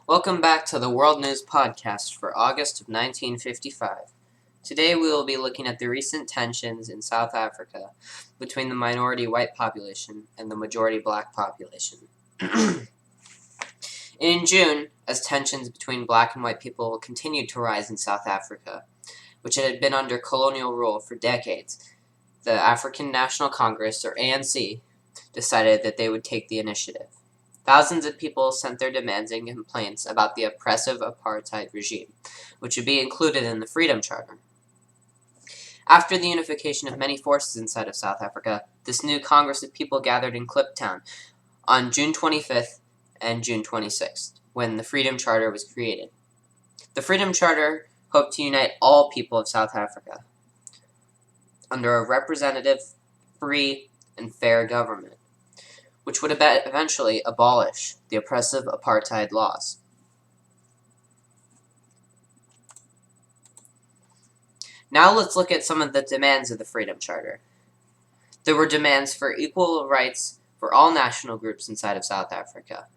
Welcome back to the World News Podcast for August of 1955. Today we will be looking at the recent tensions in South Africa between the minority white population and the majority black population. In June, as tensions between black and white people continued to rise in South Africa, which had been under colonial rule for decades, the African National Congress, or ANC, decided that they would take the initiative. Thousands of people sent their demands and complaints about the oppressive apartheid regime, which would be included in the Freedom Charter. After the unification of many forces inside of South Africa, this new Congress of People gathered in Kliptown on June 25th and June 26th, when the Freedom Charter was created. The Freedom Charter hoped to unite all people of South Africa under a representative, free, and fair government, which would eventually abolish the oppressive apartheid laws. Now let's look at some of the demands of the Freedom Charter. There were demands for equal rights for all national groups inside of South Africa.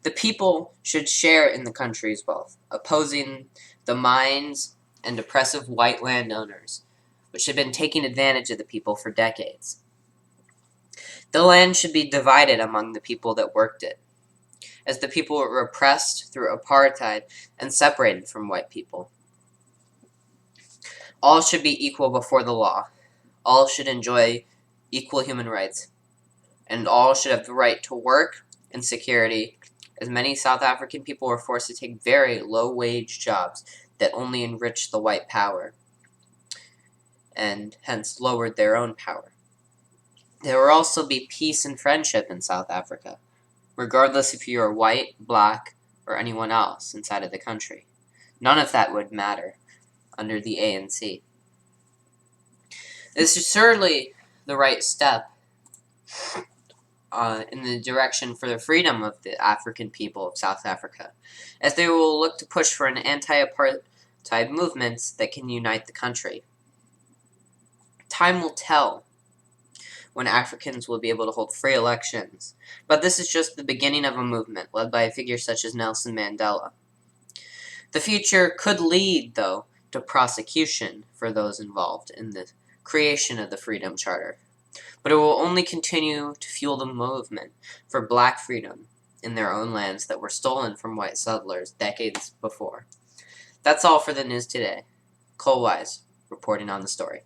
The people should share in the country's wealth, opposing the mines and oppressive white landowners, which had been taking advantage of the people for decades. The land should be divided among the people that worked it, as the people were oppressed through apartheid and separated from white people. All should be equal before the law. All should enjoy equal human rights, and all should have the right to work and security, as many South African people were forced to take very low-wage jobs that only enriched the white power, and hence lowered their own power. There will also be peace and friendship in South Africa, regardless if you are white, black, or anyone else inside of the country. None of that would matter under the ANC. This is certainly the right step in the direction for the freedom of the African people of South Africa, as they will look to push for an anti-apartheid movement that can unite the country. Time will tell when Africans will be able to hold free elections, but this is just the beginning of a movement led by a figure such as Nelson Mandela. The future could lead, though, to prosecution for those involved in the creation of the Freedom Charter, but it will only continue to fuel the movement for black freedom in their own lands that were stolen from white settlers decades before. That's all for the news today. Cole Wise, reporting on the story.